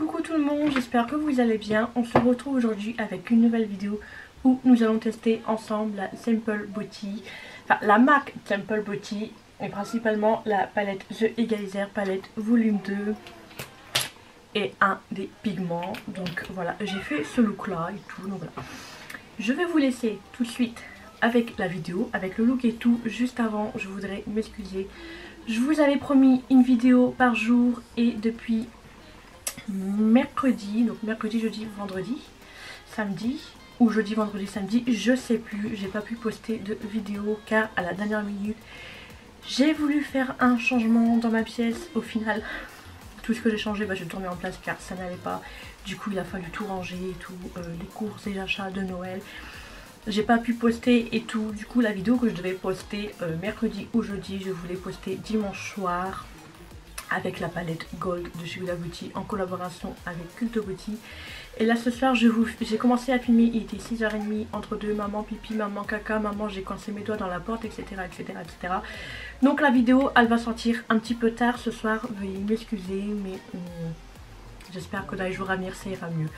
Coucou tout le monde, j'espère que vous allez bien. On se retrouve aujourd'hui avec une nouvelle vidéo où nous allons tester ensemble la Simple Beauty, enfin la marque Simple Beauty et principalement la palette The Egalizer palette volume 2 et un des pigments. Donc voilà, j'ai fait ce look là et tout, donc voilà. Je vais vous laisser tout de suite avec la vidéo, avec le look et tout. Juste avant, je voudrais m'excuser. Je vous avais promis une vidéo par jour et depuis mercredi, donc mercredi, jeudi, vendredi, samedi ou jeudi, vendredi, samedi, je sais plus, j'ai pas pu poster de vidéo car à la dernière minute j'ai voulu faire un changement dans ma pièce. Au final tout ce que j'ai changé, je le remets en place car ça n'allait pas, du coup il a fallu tout ranger et tout, les courses et achats de Noël. J'ai pas pu poster et tout, du coup la vidéo que je devais poster mercredi ou jeudi, je voulais poster dimanche soir avec la palette Gold de chez Huda Beauty en collaboration avec Cult Beauty. Et là ce soir j'ai commencé à filmer, il était 6h30, entre deux, maman pipi, maman caca, maman j'ai coincé mes doigts dans la porte, etc. etc. Donc la vidéo elle va sortir un petit peu tard ce soir, veuillez m'excuser mais j'espère que dans les jours à venir ça ira mieux.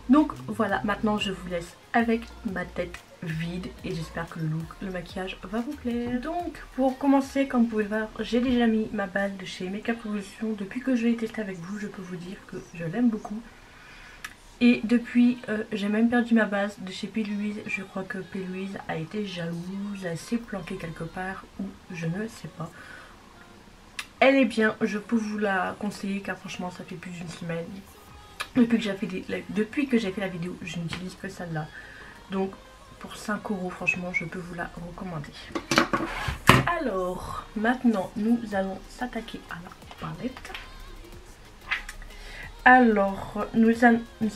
Donc voilà, maintenant je vous laisse avec ma tête vide et j'espère que le look, le maquillage va vous plaire. Donc pour commencer, comme vous pouvez voir, j'ai déjà mis ma base de chez Makeup Revolution. Depuis que je l'ai testé avec vous, je peux vous dire que je l'aime beaucoup. Et depuis, j'ai même perdu ma base de chez P. Louise. Je crois que P. Louise a été jalouse, elle s'est planquée quelque part ou je ne sais pas. Elle est bien, je peux vous la conseiller car franchement ça fait plus d'une semaine. Depuis que j'ai fait la vidéo, je n'utilise que celle-là. Donc pour 5 € franchement je peux vous la recommander. Alors maintenant nous allons s'attaquer à la palette. Alors nous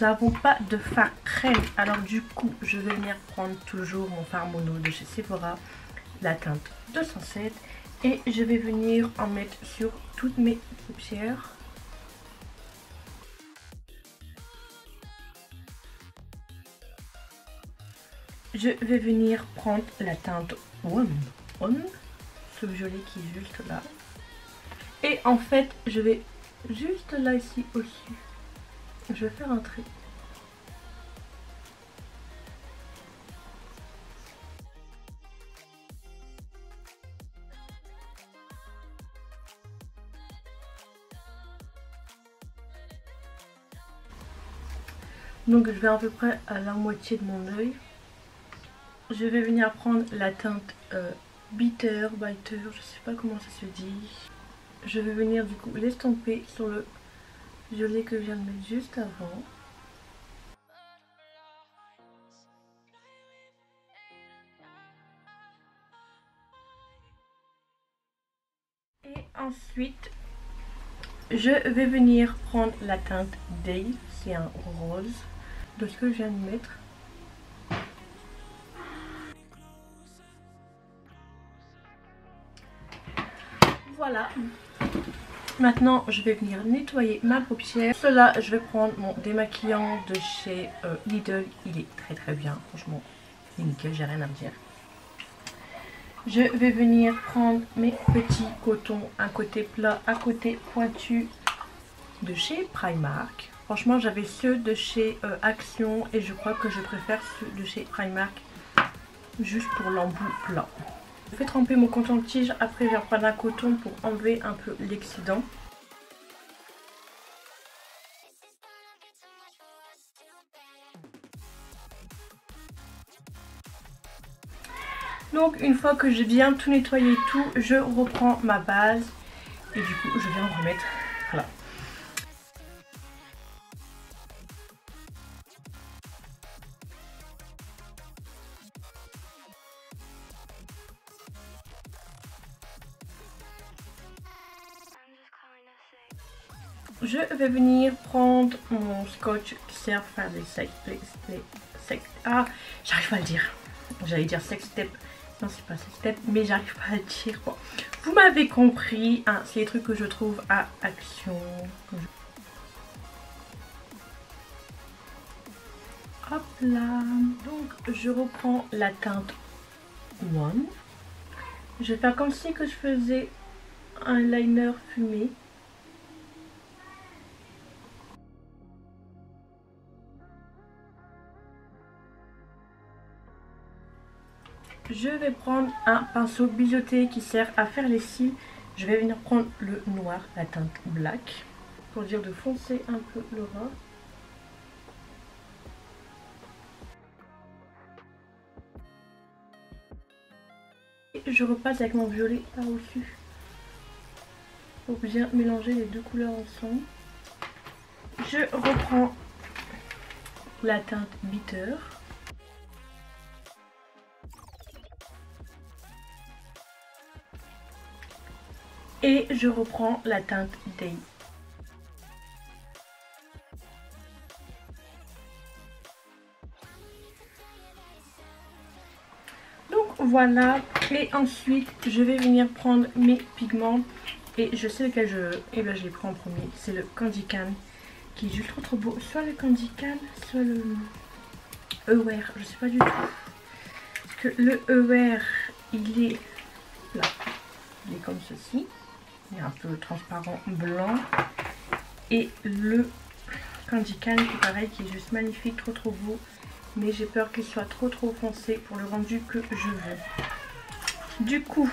n'avons pas de fard crème, alors du coup je vais venir prendre toujours mon fard mono de chez Sephora, la teinte 207, et je vais venir en mettre sur toutes mes paupières. Je vais venir prendre la teinte One, ce violet qui est juste là. Et en fait, je vais juste là ici au-dessus. Je vais faire un trait. Donc je vais à peu près à la moitié de mon œil. Je vais venir prendre la teinte Biter, je sais pas comment ça se dit. Je vais venir du coup l'estomper sur le violet que je viens de mettre juste avant. Et ensuite, je vais venir prendre la teinte Dave, c'est un rose, de ce que je viens de mettre. Voilà. Maintenant, je vais venir nettoyer ma paupière. Pour cela, je vais prendre mon démaquillant de chez Lidl. Il est très bien, franchement. Il est nickel, j'ai rien à me dire. Je vais venir prendre mes petits cotons, un côté plat, un côté pointu de chez Primark. Franchement, j'avais ceux de chez Action et je crois que je préfère ceux de chez Primark juste pour l'embout plat. Je fais tremper mon coton-tige, après je vais prendre un coton pour enlever un peu l'excédent. Donc une fois que j'ai bien tout nettoyé tout, je reprends ma base et du coup je vais en remettre là. Je vais venir prendre mon scotch qui sert à faire des ah, j'arrive pas à le dire. J'allais dire sex step. Non, c'est pas sex step, mais j'arrive pas à le dire. Bon. Vous m'avez compris, hein, c'est les trucs que je trouve à Action. Hop là. Donc je reprends la teinte One. Je vais faire comme si que je faisais un liner fumé. je vais prendre un pinceau biseauté qui sert à faire les cils. Je vais venir prendre le noir, la teinte black, pour dire de foncer un peu le ras. Et je repasse avec mon violet par-dessus pour bien mélanger les deux couleurs ensemble. Je reprends la teinte bitter. Et je reprends la teinte Day. Donc voilà, et ensuite je vais venir prendre mes pigments. Et je sais lequel et là je les prends en premier. C'est le Candy Can qui est juste trop beau. Soit le Candy Can, soit le Aware, je sais pas du tout. Parce que le Aware, il est là. Il est comme ceci. Il est un peu transparent blanc. Et le Candy Can qui est pareil, qui est juste magnifique, trop beau. Mais j'ai peur qu'il soit trop foncé pour le rendu que je veux. Du coup,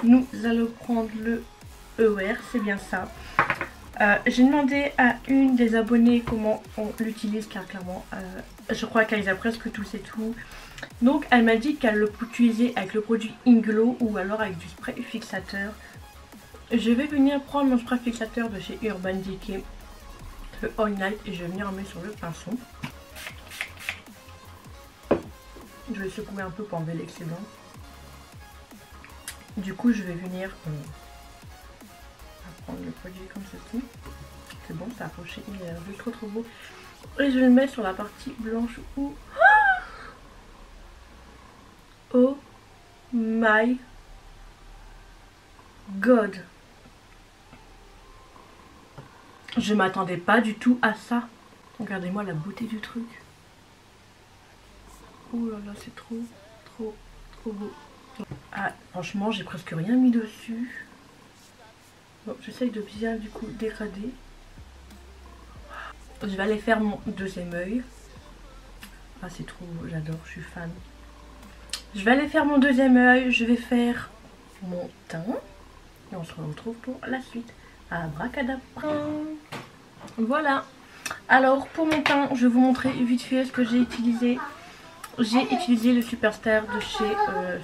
nous allons prendre le Aware, c'est bien ça. J'ai demandé à une des abonnées comment on l'utilise car clairement je crois qu'elle les a presque tous et tout. Donc elle m'a dit qu'elle le peut utiliser avec le produit Inglow ou alors avec du spray fixateur. Je vais venir prendre mon spray fixateur de chez Urban Decay, le All Night, et je vais venir en mettre sur le pinceau. Je vais secouer un peu pour enlever l'excédent. Du coup je vais venir prendre le produit comme ceci. C'est bon, ça a approché, il est juste trop beau. Et je vais le mettre sur la partie blanche où... Oh my god! Je m'attendais pas du tout à ça. Regardez-moi la beauté du truc. Oh là là, c'est trop beau. Ah, franchement, j'ai presque rien mis dessus. Bon, j'essaye de bien du coup dégrader. Je vais aller faire mon deuxième œil. Ah, c'est trop beau, j'adore, je suis fan. Je vais aller faire mon deuxième œil, je vais faire mon teint. Et on se retrouve pour la suite. Abracadabra. Voilà. Alors pour mon teint, je vais vous montrer vite fait ce que j'ai utilisé. J'ai utilisé le Superstar de chez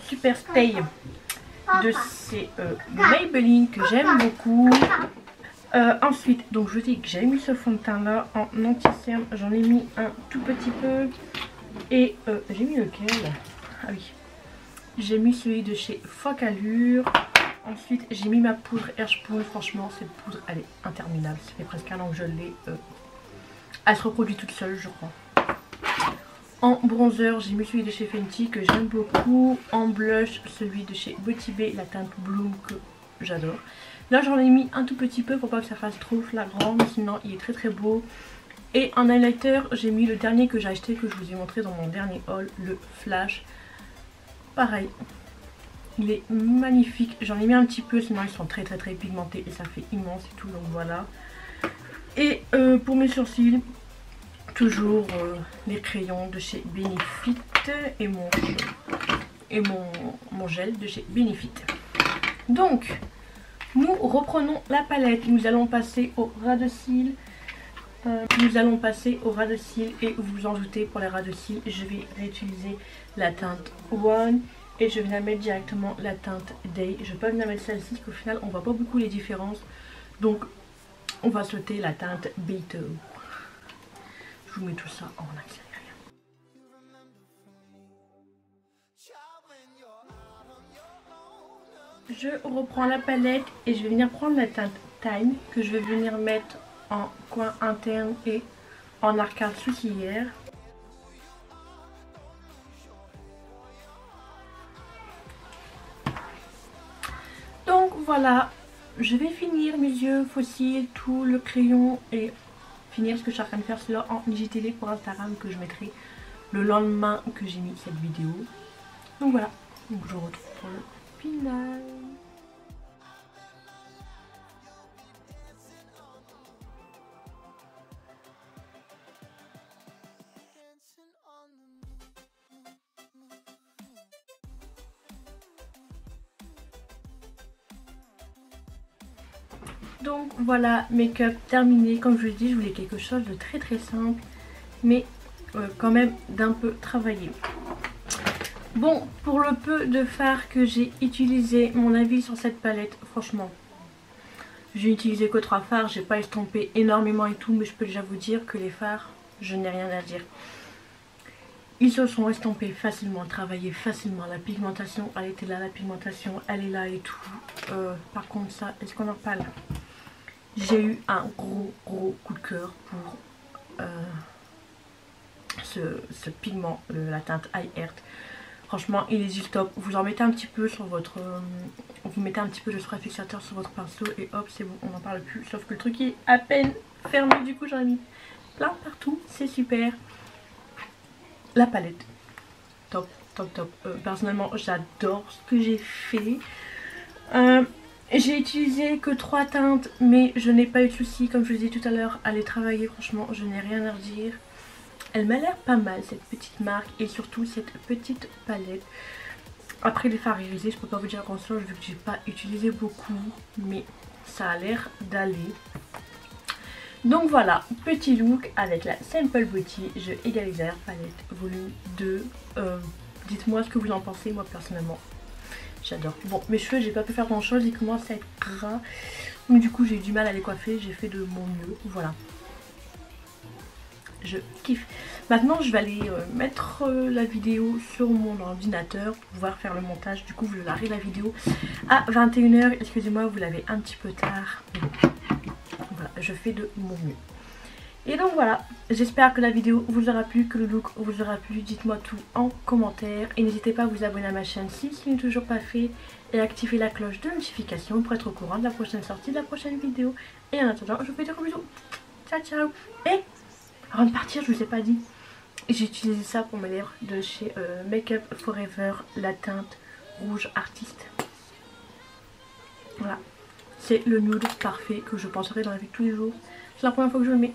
Superstay de chez Maybelline que j'aime beaucoup. Ensuite, donc je dis que j'ai mis ce fond de teint là en anti-cerne. J'en ai mis un tout petit peu. Et j'ai mis lequel? Ah oui. J'ai mis celui de chez Focallure. Ensuite, j'ai mis ma poudre Airspoon. Franchement, cette poudre, elle est interminable. Ça fait presque un an que je l'ai. Elle se reproduit toute seule, je crois. En bronzer, j'ai mis celui de chez Fenty que j'aime beaucoup. En blush, celui de chez Beauty Bay, la teinte Bloom que j'adore. Là, j'en ai mis un tout petit peu pour pas que ça fasse trop flagrant. Mais sinon, il est très beau. Et en highlighter, j'ai mis le dernier que j'ai acheté, que je vous ai montré dans mon dernier haul, le Flash. Pareil. Il est magnifique. J'en ai mis un petit peu, sinon ils sont très pigmentés et ça fait immense et tout. Donc voilà. Et pour mes sourcils, toujours les crayons de chez Benefit et mon gel de chez Benefit. Donc, nous reprenons la palette. Nous allons passer au ras de cils. Et vous en doutez, pour les ras de cils, je vais réutiliser la teinte One. Et je viens mettre directement la teinte Day. Je vais pas venir mettre celle-ci parce qu'au final on voit pas beaucoup les différences. Donc on va sauter la teinte Beetle. Je vous mets tout ça en accéléré. Je reprends la palette et je vais venir prendre la teinte Time que je vais venir mettre en coin interne et en arcade sourcilière. Donc voilà, je vais finir mes yeux fossiles, tout le crayon et finir ce que je suis en train de faire cela en IGTV pour Instagram que je mettrai le lendemain que j'ai mis cette vidéo. Donc voilà, donc je retrouve pour le final. Donc voilà, make-up terminé. Comme je vous l'ai dit, je voulais quelque chose de très très simple, mais quand même d'un peu travaillé. Bon, pour le peu de fard que j'ai utilisé, mon avis sur cette palette, franchement, j'ai utilisé que 3 fards, j'ai pas estompé énormément et tout, mais je peux déjà vous dire que les fards, je n'ai rien à dire. Ils se sont estompés facilement, travaillés facilement, la pigmentation, elle était là, la pigmentation, elle est là et tout. Par contre ça, est-ce qu'on en parle? J'ai eu un gros coup de cœur pour ce pigment, la teinte High Earth. Franchement il est juste top. Vous en mettez un petit peu sur votre... vous mettez un petit peu de spray fixateur sur votre pinceau et hop c'est bon, on n'en parle plus. Sauf que le truc est à peine fermé, du coup j'en ai mis plein partout, c'est super. La palette, top. Personnellement j'adore ce que j'ai fait. J'ai utilisé que 3 teintes, mais je n'ai pas eu de soucis, comme je vous disais tout à l'heure, à les travailler. Franchement je n'ai rien à redire. Elle m'a l'air pas mal cette petite marque et surtout cette petite palette. Après les fards irisés, je peux pas vous dire grand chose vu que j'ai pas utilisé beaucoup, mais ça a l'air d'aller. Donc voilà, petit look avec la Simple Beauty Jeux Égalisateur palette volume 2. Dites-moi ce que vous en pensez, moi personnellement j'adore. Bon, mes cheveux j'ai pas pu faire grand chose, ils commencent à être gras, donc du coup j'ai eu du mal à les coiffer, j'ai fait de mon mieux, voilà. Je kiffe. Maintenant je vais aller mettre la vidéo sur mon ordinateur pour pouvoir faire le montage. Du coup je l'arrête la vidéo à 21 h. Excusez-moi, vous l'avez un petit peu tard. Voilà, je fais de mon mieux. Et donc voilà, j'espère que la vidéo vous aura plu, que le look vous aura plu. Dites-moi tout en commentaire. Et n'hésitez pas à vous abonner à ma chaîne si ce n'est toujours pas fait. Et activer la cloche de notification pour être au courant de la prochaine sortie, de la prochaine vidéo. Et en attendant, je vous fais des gros bisous. Ciao ciao. Et avant de partir, je vous ai pas dit, j'ai utilisé ça pour mes lèvres de chez Make Up Forever, la teinte rouge artiste. Voilà, c'est le nude parfait que je penserai dans la vie de tous les jours. C'est la première fois que je le mets.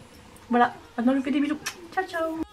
Voilà, maintenant je vous fais des bisous. Ciao ciao.